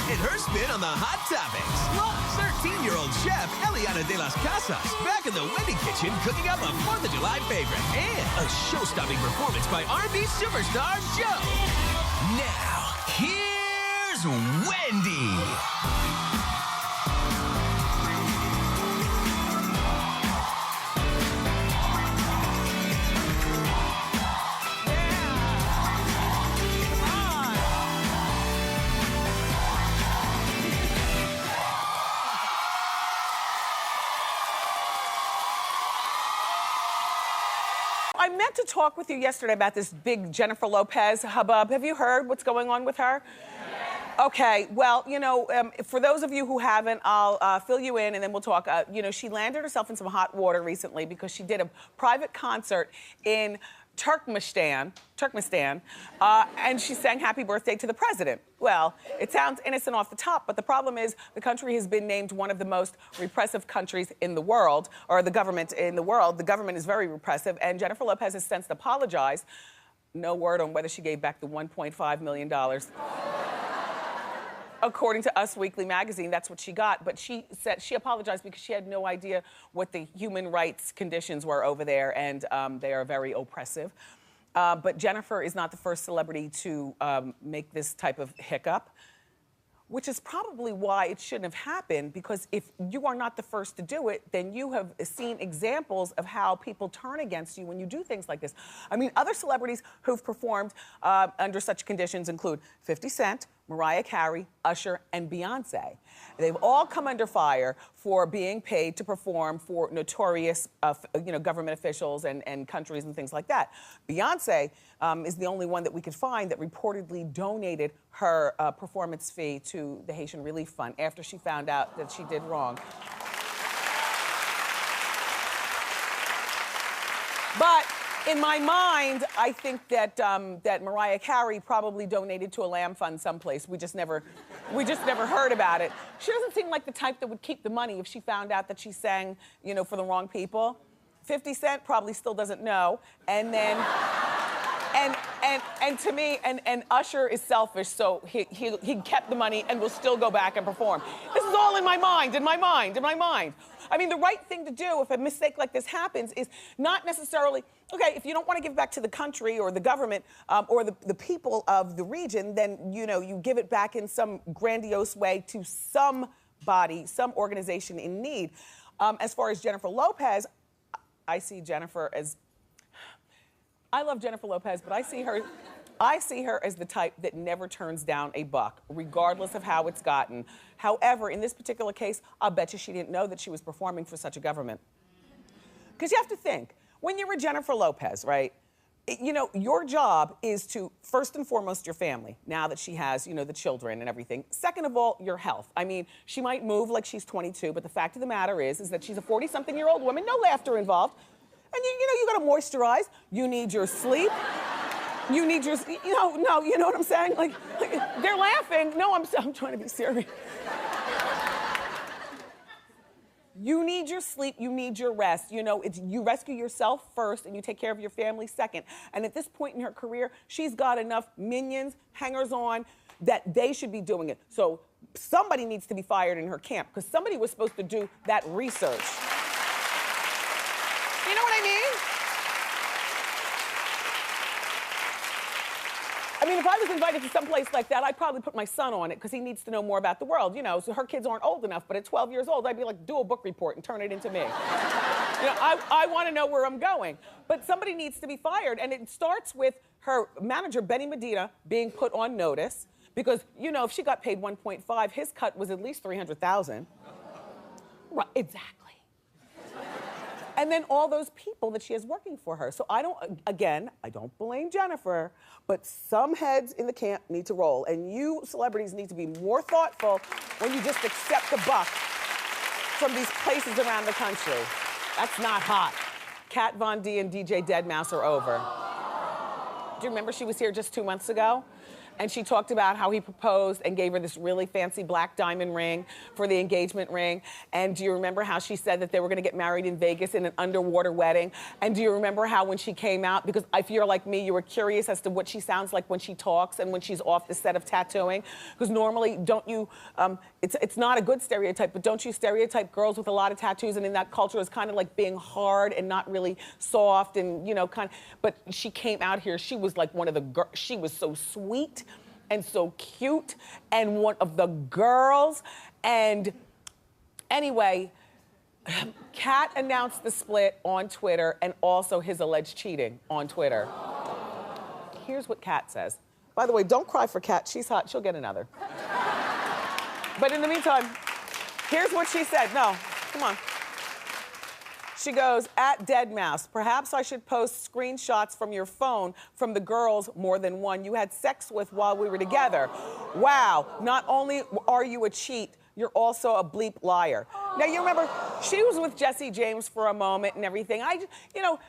and her spin on the hot topics. Plus, 13-year-old chef Eliana de las Casas back in the Wendy kitchen cooking up a 4th of July favorite. And a show-stopping performance by R&B superstar Joe. Now, here's Wendy. I meant to talk with you yesterday about this big Jennifer Lopez hubbub. Have you heard what's going on with her? Yeah. Okay, well, you know, for those of you who haven't, I'll fill you in and then we'll talk. You know, she landed herself in some hot water recently because she did a private concert in Turkmenistan, and she sang Happy Birthday to the president. Well, it sounds innocent off the top, but the problem is the country has been named one of the most repressive countries in the world, or the government in the world. The government is very repressive, and Jennifer Lopez has since apologized. No word on whether she gave back the $1.5 million. According to Us Weekly magazine, that's what she got. But she said she apologized because she had no idea what the human rights conditions were over there, and they are very oppressive. But Jennifer is not the first celebrity to make this type of hiccup, which is probably why it shouldn't have happened, because if you are not the first to do it, then you have seen examples of how people turn against you when you do things like this. I mean, other celebrities who've performed under such conditions include 50 Cent, Mariah Carey, Usher, and Beyonce. They've all come under fire for being paid to perform for notorious government officials and countries and things like that. Beyonce is the only one that we could find that reportedly donated her performance fee to the Haitian Relief Fund after she found out that she did wrong. But in my mind, I think that that Mariah Carey probably donated to a lamb fund someplace. We just never heard about it. She doesn't seem like the type that would keep the money if she found out that she sang, you know, for the wrong people. 50 Cent probably still doesn't know. And then, and to me, and Usher is selfish, so he kept the money and will still go back and perform. This is all in my mind. I mean, the right thing to do if a mistake like this happens is not necessarily, okay, if you don't want to give back to the country or the government or the people of the region, then, you know, you give it back in some grandiose way to somebody, some organization in need. As far as Jennifer Lopez, I see Jennifer as, I love Jennifer Lopez, but I see her as the type that never turns down a buck, regardless of how it's gotten. However, in this particular case, I'll bet you she didn't know that she was performing for such a government. Because you have to think, when you're a Jennifer Lopez, right, you know, your job is to, first and foremost, your family, now that she has, you know, the children and everything. Second of all, your health. I mean, she might move like she's 22, but the fact of the matter is that she's a 40-something-year-old woman, no laughter involved. And you know, you gotta moisturize, you need your sleep. You need your, you know what I'm saying? Like they're laughing. No, I'm trying to be serious. You need your sleep, you need your rest. You know, you rescue yourself first and you take care of your family second. And at this point in her career, she's got enough minions, hangers-on, that they should be doing it. So somebody needs to be fired in her camp because somebody was supposed to do that research. You know what I mean? I mean, if I was invited to some place like that, I'd probably put my son on it because he needs to know more about the world, you know, so her kids aren't old enough, but at 12 years old, I'd be like, do a book report and turn it into me. You know, I want to know where I'm going. But somebody needs to be fired, and it starts with her manager, Benny Medina, being put on notice because, you know, if she got paid 1.5, his cut was at least $300,000. Right, exactly. And then all those people that she has working for her. So I don't blame Jennifer, but some heads in the camp need to roll. And you celebrities need to be more thoughtful when you just accept the buck from these places around the country. That's not hot. Kat Von D and DJ Deadmau5 are over. Do you remember she was here just 2 months ago? and she talked about how he proposed and gave her this really fancy black diamond ring for the engagement ring. And do you remember how she said that they were gonna get married in Vegas in an underwater wedding? And do you remember how when she came out, because if you're like me, you were curious as to what she sounds like when she talks and when she's off the set of tattooing? Because normally, don't you, it's not a good stereotype, but don't you stereotype girls with a lot of tattoos, and in that culture is kind of like being hard and not really soft and, you know, kind of, but she came out here, she was like one of the girls, she was so sweet and so cute and one of the girls. And anyway, Kat announced the split on Twitter and also his alleged cheating on Twitter. Here's what Kat says. By the way, don't cry for Kat, she's hot, she'll get another. But in the meantime, here's what she said. No, come on. She goes, at Deadmau5, perhaps I should post screenshots from your phone from the girls, more than one, you had sex with while we were together. Wow, not only are you a cheat, you're also a bleep liar. Now, you remember, she was with Jesse James for a moment and everything. You know,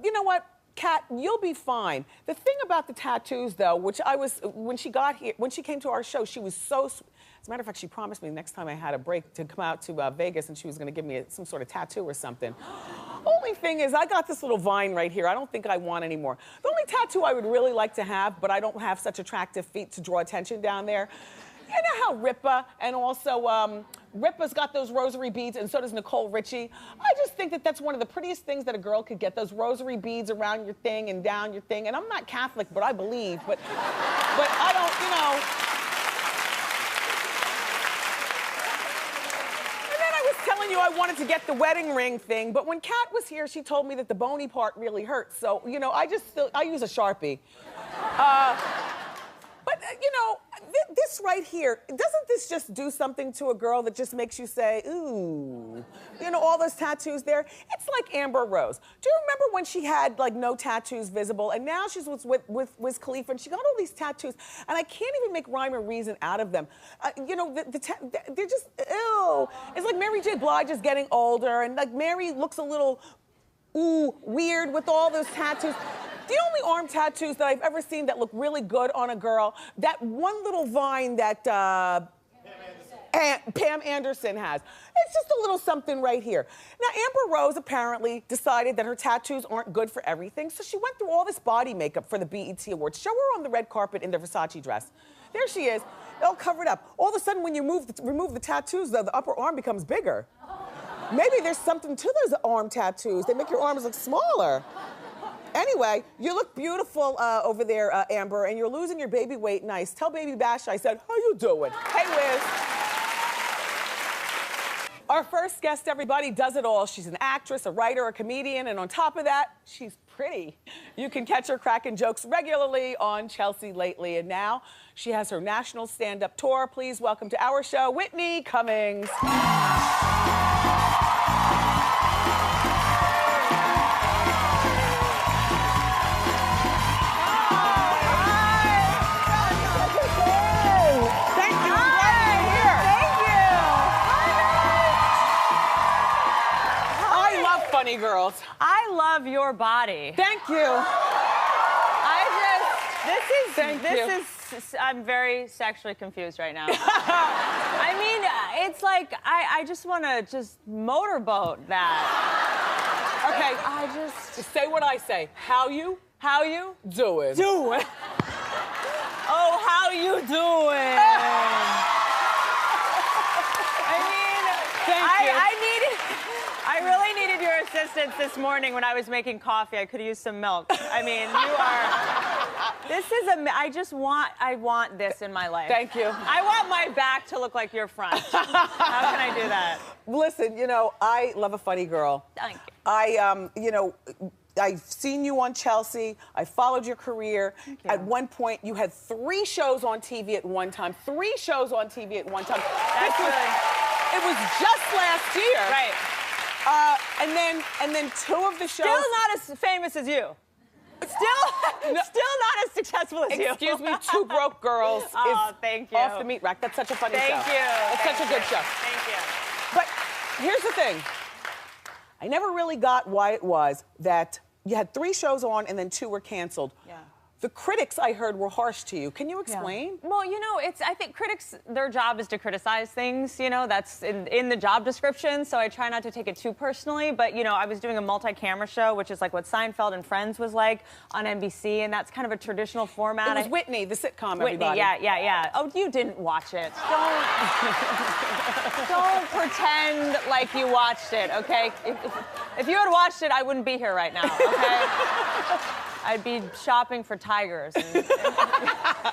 you know what? Kat, you'll be fine. The thing about the tattoos, though, which I was, when she got here, when she came to our show, she was so, as a matter of fact, she promised me next time I had a break to come out to Vegas and she was gonna give me some sort of tattoo or something. Only thing is, I got this little vine right here. I don't think I want any more. The only tattoo I would really like to have, but I don't have such attractive feet to draw attention down there. You know how Ripa and also Ripa's got those rosary beads, and so does Nicole Richie. I just think that that's one of the prettiest things that a girl could get, those rosary beads around your thing and down your thing. And I'm not Catholic, but I believe. But I don't, you know. And then I was telling you I wanted to get the wedding ring thing, but when Kat was here, she told me that the bony part really hurts. So, you know, I use a Sharpie. But, you know, this right here, doesn't this just do something to a girl that just makes you say, ooh? You know, all those tattoos there? It's like Amber Rose. Do you remember when she had, like, no tattoos visible? And now she's with Wiz Khalifa, and she got all these tattoos, and I can't even make rhyme or reason out of them. You know, they're just, ew. It's like Mary J. Blige is getting older, and, like, Mary looks a little, ooh, weird with all those tattoos. The only arm tattoos that I've ever seen that look really good on a girl, that one little vine that Pam Anderson has. It's just a little something right here. Now, Amber Rose apparently decided that her tattoos aren't good for everything, so she went through all this body makeup for the BET Awards. Show her on the red carpet in the Versace dress. There she is, all covered up. All of a sudden, when you remove the tattoos, though, the upper arm becomes bigger. Maybe there's something to those arm tattoos. They make your arms look smaller. Anyway, you look beautiful over there, Amber, and you're losing your baby weight nice. Tell Baby Bash I said, how you doing? Hey, Wiz. Our first guest, everybody, does it all. She's an actress, a writer, a comedian, and on top of that, she's pretty. You can catch her cracking jokes regularly on Chelsea Lately, and now she has her national stand-up tour. Please welcome to our show, Whitney Cummings. Funny girls. I love your body. Thank you. I'm very sexually confused right now. I mean, it's like, I just want to just motorboat that. Okay. Just say what I say. How you doing? Doing. Oh, how you doing? I really needed your assistance this morning when I was making coffee. I could use some milk. I mean, I want this in my life. Thank you. I want my back to look like your front. How can I do that? Listen, you know, I love a funny girl. Thank you. You know, I've seen you on Chelsea. I followed your career. Thank you. At one point, you had 3 shows on TV at one time. 3 shows on TV at one time. It was just last year. Right. And then 2 of the shows. Still not as famous as you. Still not as successful as you. Excuse me, 2 Broke Girls thank you. off the meat rack. That's such a funny show. Thank you. It's such a good show. Thank you. But here's the thing. I never really got why it was that you had 3 shows on and then 2 were canceled. Yeah. The critics, I heard, were harsh to you. Can you explain? Yeah. Well, you know, I think critics, their job is to criticize things, you know, that's in the job description, so I try not to take it too personally, but, you know, I was doing a multi-camera show, which is like what Seinfeld and Friends was like on NBC, and that's kind of a traditional format. It was Whitney, the sitcom, Whitney, everybody. yeah. Oh, you didn't watch it. Don't pretend like you watched it, okay? If you had watched it, I wouldn't be here right now, okay? I'd be shopping for tigers and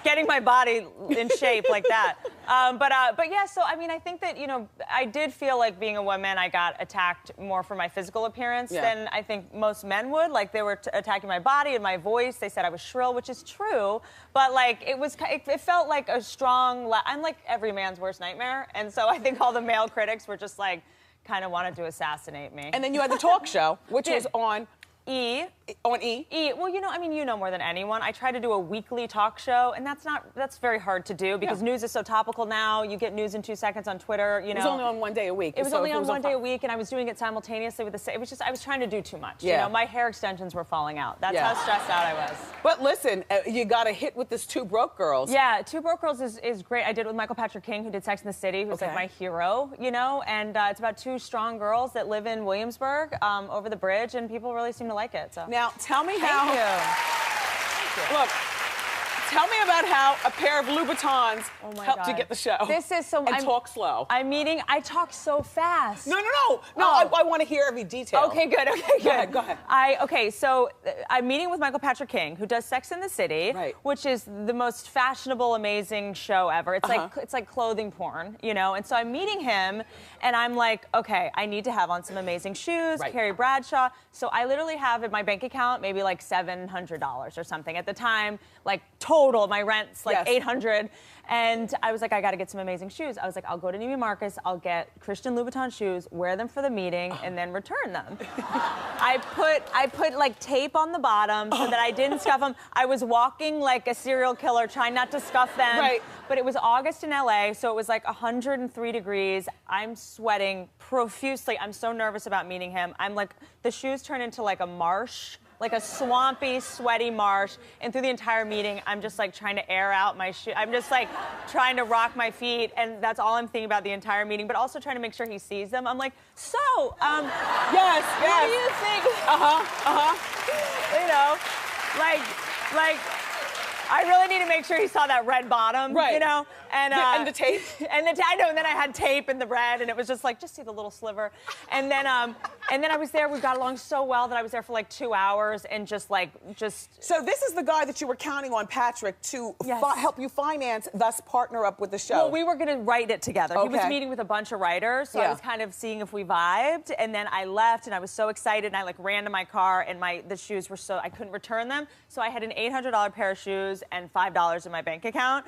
getting my body in shape like that. But yeah, so I mean, I think that, you know, I did feel like being a woman, I got attacked more for my physical appearance than I think most men would. Like they were attacking my body and my voice. They said I was shrill, which is true. But like it felt like a strong. I'm like every man's worst nightmare, and so I think all the male critics were just like kind of wanted to assassinate me. And then you had the talk show, which was on E. On E? E. Well, you know, I mean, you know more than anyone. I try to do a weekly talk show, and that's very hard to do because news is so topical now. You get news in 2 seconds on Twitter, you know. It was only on one day a week. It was only on one day a week, and I was doing it simultaneously with the. It was just I was trying to do too much. Yeah. You know, my hair extensions were falling out. That's how stressed out I was. But listen, you got a hit with this Two Broke Girls. Yeah, Two Broke Girls is great. I did it with Michael Patrick King, who did Sex and the City, who's like my hero, you know. And it's about two strong girls that live in Williamsburg over the bridge, and people really seem to like it. So now tell me how. Thank you. Look. Tell me about how a pair of Louboutins helped you get the show. This is so. And talk slow. I talk so fast. No. I want to hear every detail. Okay, good. Go ahead. So I'm meeting with Michael Patrick King, who does Sex and the City, which is the most fashionable, amazing show ever. It's like clothing porn, you know. And so I'm meeting him, and I'm like, okay, I need to have on some amazing shoes. Carrie Bradshaw. So I literally have in my bank account maybe like $700 or something at the time, like total. My rent's like $800, and I was like, I got to get some amazing shoes. I was like, I'll go to Neiman Marcus, I'll get Christian Louboutin shoes, wear them for the meeting, and then return them. I put like tape on the bottom so that I didn't scuff them. I was walking like a serial killer, trying not to scuff them. But it was August in LA, so it was like 103 degrees. I'm sweating profusely. I'm so nervous about meeting him. I'm like, the shoes turn into like a marsh. Like a swampy, sweaty marsh. And through the entire meeting, I'm just like trying to air out my shoe. I'm just like trying to rock my feet, and that's all I'm thinking about the entire meeting, but also trying to make sure he sees them. I'm like, so, what do you think? You know, like, I really need to make sure he saw that red bottom, you know? And the tape? I know, and then I had tape in the red, and it was just like, just see the little sliver. And then I was there, we got along so well that I was there for like 2 hours and just. So this is the guy that you were counting on, Patrick, to help you finance, thus partner up with the show. Well, we were gonna write it together. He was meeting with a bunch of writers, so I was kind of seeing if we vibed, and then I left, and I was so excited, and I like ran to my car, and the shoes were I couldn't return them, so I had an $800 pair of shoes and $5 in my bank account,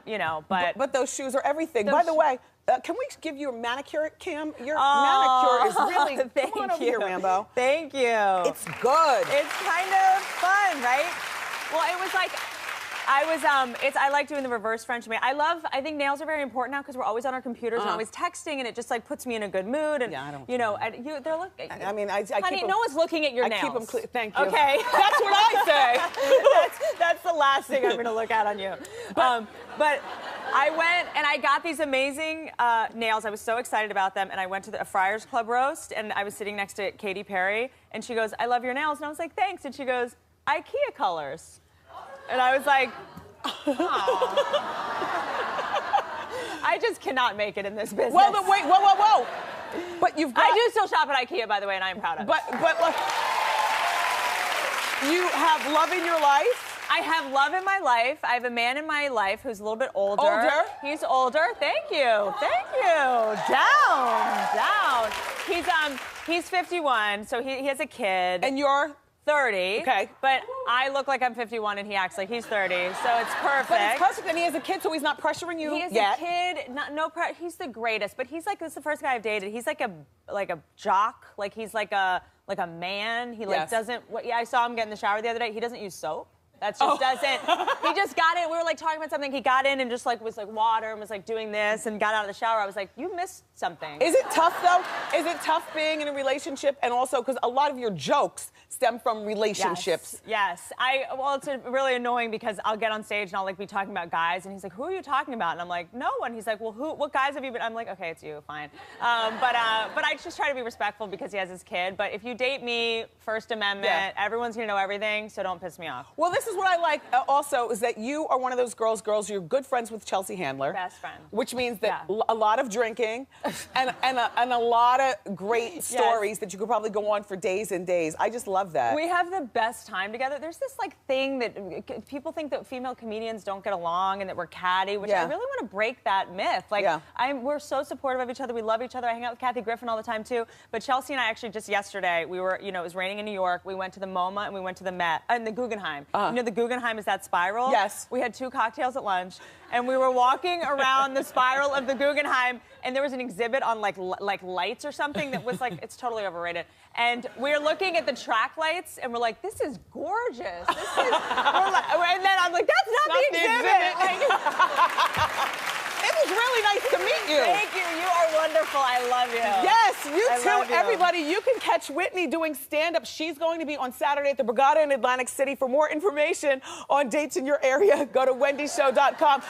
you know. But those shoes are everything. By the way, can we give you a manicure, Kim? Your manicure is really. Come on over here, Rambo. Thank you. It's good. It's kind of fun, right? Well, it was like. I like doing the reverse French maid. I think nails are very important now because we're always on our computers and always texting, and it just like puts me in a good mood. And I don't. You know, they're looking. I mean, I honey, keep no one's looking at your nails. I keep them clean. Thank you. Okay. That's what I say. that's the last thing I'm going to look at on you. But I went and I got these amazing nails. I was so excited about them, and I went to a Friars Club roast, and I was sitting next to Katy Perry, and she goes, "I love your nails," and I was like, "Thanks," and she goes, "IKEA colors." And I was like, I just cannot make it in this business. Well, but wait, whoa. But you've got... I do still shop at IKEA, by the way, and I am proud of it. But you have love in your life? I have love in my life. I have a man in my life who's a little bit older. Older? He's older. Thank you. Down. He's 51, so he has a kid. And you're? 30. Okay. But I look like I'm 51 and he acts like he's 30, so it's perfect. But it's perfect, and he has a kid, so he's not pressuring you yet. He has a kid, he's the greatest, but he's like, this is the first guy I've dated. He's like a jock, like he's like a man. He like doesn't, I saw him get in the shower the other day. He doesn't use soap. That just doesn't. He just got in. We were like talking about something. He got in and just like was like water and was like doing this and got out of the shower. I was like, you missed something. Is it tough though? Is it tough being in a relationship? And also because a lot of your jokes stem from relationships. Yes. Well, it's really annoying because I'll get on stage and I'll like be talking about guys and he's like, who are you talking about? And I'm like, no one. He's like, well, what guys have you been? I'm like, okay, it's you, fine. But I just try to be respectful because he has his kid. But if you date me, First Amendment, everyone's gonna know everything, so don't piss me off. Well, this is what I like also is that you are one of those girls, you're good friends with Chelsea Handler. Best friend. Which means that a lot of drinking and a lot of great stories that you could probably go on for days and days. I just love that. We have the best time together. There's this like thing that people think that female comedians don't get along and that we're catty, which I really want to break that myth. Like we're so supportive of each other. We love each other. I hang out with Kathy Griffin all the time too. But Chelsea and I actually just yesterday, we were, it was raining in New York. We went to the MoMA and we went to the Met and the Guggenheim. You know, the Guggenheim is that spiral. Yes. We had 2 cocktails at lunch and we were walking around the spiral of the Guggenheim and there was an exhibit on like lights or something that was like, it's totally overrated. And we're looking at the track lights and we're like, this is gorgeous. This is, and then I'm like, that's not the exhibit. It was really nice to meet you. Thank you. You are wonderful. I love you. Yes, you too. Everybody, you can catch Whitney doing stand-up. She's going to be on Saturday at the Borgata in Atlantic City. For more information on dates in your area, go to wendyshow.com.